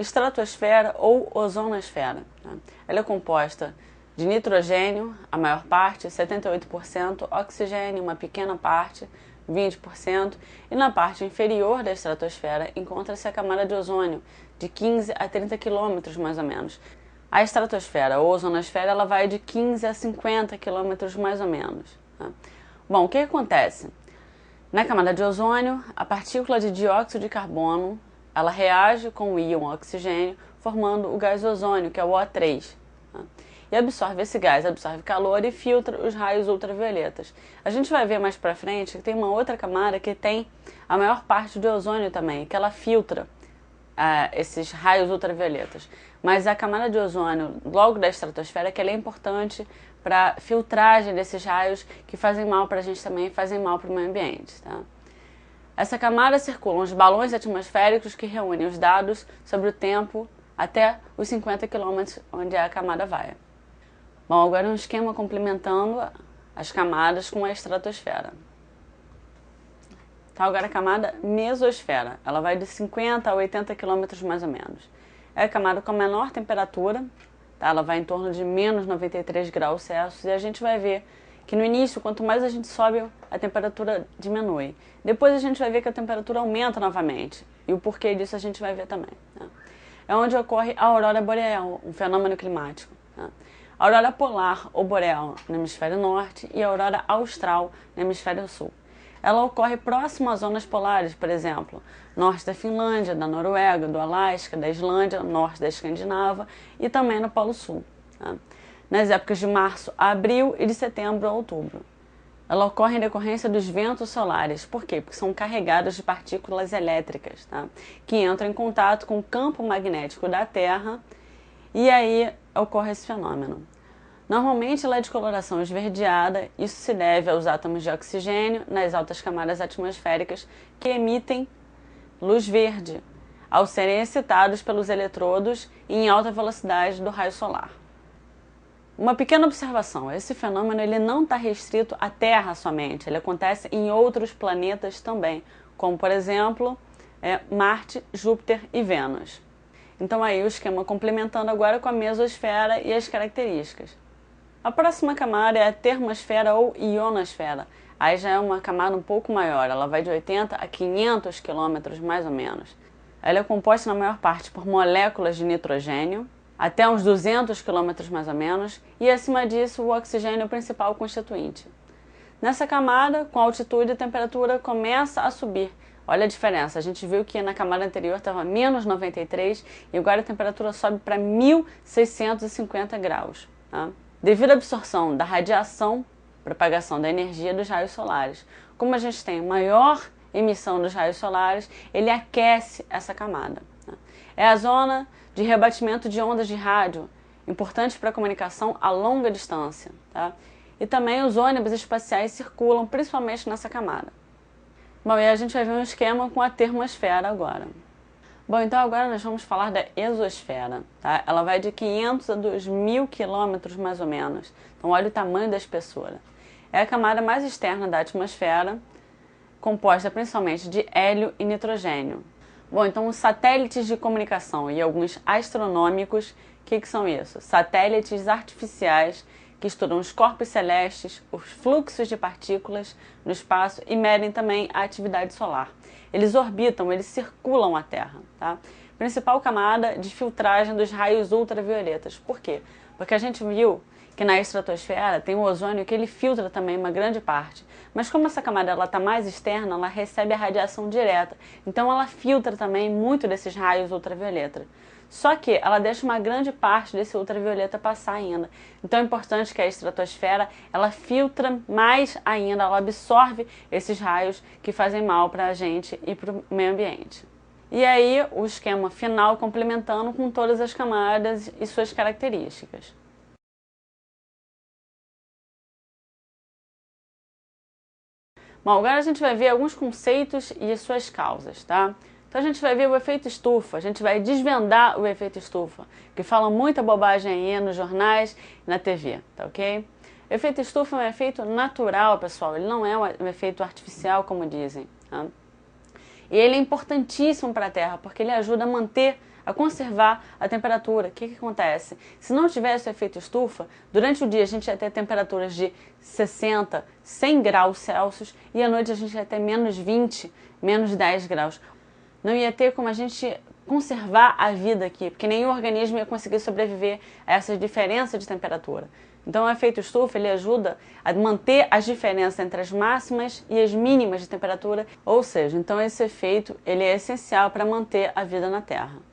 estratosfera ou ozonosfera. Ela é composta de nitrogênio, a maior parte, 78%, oxigênio, uma pequena parte, 20%, e na parte inferior da estratosfera encontra-se a camada de ozônio, de 15 a 30 km mais ou menos. A estratosfera ou ozonosfera ela vai de 15 a 50 km mais ou menos. Bom, o que acontece? Na camada de ozônio, a partícula de dióxido de carbono ela reage com o íon oxigênio, formando o gás ozônio, que é o O3. E absorve esse gás, absorve calor e filtra os raios ultravioletas. A gente vai ver mais pra frente que tem uma outra camada que tem a maior parte de ozônio também, que ela filtra esses raios ultravioletas. Mas a camada de ozônio, logo da estratosfera, que ela é importante para filtragem desses raios que fazem mal para a gente também e fazem mal para o meio ambiente. Tá? Essa camada circulam os balões atmosféricos que reúnem os dados sobre o tempo até os 50 km onde a camada vai. Bom, agora um esquema complementando as camadas com a estratosfera. Tá, agora a camada mesosfera, ela vai de 50 a 80 km mais ou menos. É a camada com a menor temperatura, tá? Ela vai em torno de menos 93 graus Celsius e a gente vai ver que no início, quanto mais a gente sobe, a temperatura diminui. Depois a gente vai ver que a temperatura aumenta novamente e o porquê disso a gente vai ver também. Né? É onde ocorre a aurora boreal, um fenômeno climático. Né? A aurora polar ou boreal no hemisfério norte e a aurora austral no hemisfério sul. Ela ocorre próximo às zonas polares, por exemplo, norte da Finlândia, da Noruega, do Alasca, da Islândia, norte da Escandinava e também no Polo Sul, tá? Nas épocas de março a abril e de setembro a outubro. Ela ocorre em decorrência dos ventos solares. Por quê? Porque são carregados de partículas elétricas, tá? Que entram em contato com o campo magnético da Terra e aí ocorre esse fenômeno. Normalmente ela é de coloração esverdeada, isso se deve aos átomos de oxigênio nas altas camadas atmosféricas que emitem luz verde, ao serem excitados pelos eletrodos em alta velocidade do raio solar. Uma pequena observação, esse fenômeno ele não está restrito à Terra somente, ele acontece em outros planetas também, como por exemplo Marte, Júpiter e Vênus. Então aí o esquema complementando agora com a mesosfera e as características. A próxima camada é a termosfera ou ionosfera. Aí já é uma camada um pouco maior, ela vai de 80 a 500 km mais ou menos. Ela é composta na maior parte por moléculas de nitrogênio, até uns 200 km mais ou menos, e acima disso o oxigênio é o principal constituinte. Nessa camada, com a altitude, a temperatura começa a subir. Olha a diferença, a gente viu que na camada anterior estava menos 93 e agora a temperatura sobe para 1650 graus. Tá? Devido à absorção da radiação, propagação da energia dos raios solares. Como a gente tem maior emissão dos raios solares, ele aquece essa camada. Tá? É a zona de rebatimento de ondas de rádio, importante para a comunicação a longa distância. Tá? E também os ônibus espaciais circulam principalmente nessa camada. Bom, e a gente vai ver um esquema com a termosfera agora. Bom, então agora nós vamos falar da exosfera, tá? Ela vai de 500 a 2.000 km mais ou menos. Então olha o tamanho da espessura. É a camada mais externa da atmosfera, composta principalmente de hélio e nitrogênio. Bom, então os satélites de comunicação e alguns astronômicos, o que são isso? Satélites artificiais que estudam os corpos celestes, os fluxos de partículas no espaço e medem também a atividade solar. Eles orbitam, eles circulam a Terra. Tá? Principal camada de filtragem dos raios ultravioletas. Por quê? Porque a gente viu que na estratosfera tem o ozônio que ele filtra também uma grande parte. Mas como essa camada está mais externa, ela recebe a radiação direta. Então ela filtra também muito desses raios ultravioletas. Só que ela deixa uma grande parte desse ultravioleta passar ainda. Então é importante que a estratosfera ela filtra mais ainda, ela absorve esses raios que fazem mal para a gente e para o meio ambiente. E aí o esquema final complementando com todas as camadas e suas características. Bom, agora a gente vai ver alguns conceitos e as suas causas, tá? Então a gente vai ver o efeito estufa, a gente vai desvendar o efeito estufa, que falam muita bobagem aí nos jornais e na TV, tá ok? O efeito estufa é um efeito natural, pessoal, ele não é um efeito artificial, como dizem. Tá? E ele é importantíssimo para a Terra, porque ele ajuda a manter a conservar a temperatura. O que acontece? Se não tivesse o efeito estufa, durante o dia a gente ia ter temperaturas de 60, 100 graus Celsius e à noite a gente ia ter menos 20, menos 10 graus. Não ia ter como a gente conservar a vida aqui, porque nenhum organismo ia conseguir sobreviver a essas diferenças de temperatura. Então o efeito estufa ele ajuda a manter as diferenças entre as máximas e as mínimas de temperatura, ou seja, então esse efeito ele é essencial para manter a vida na Terra.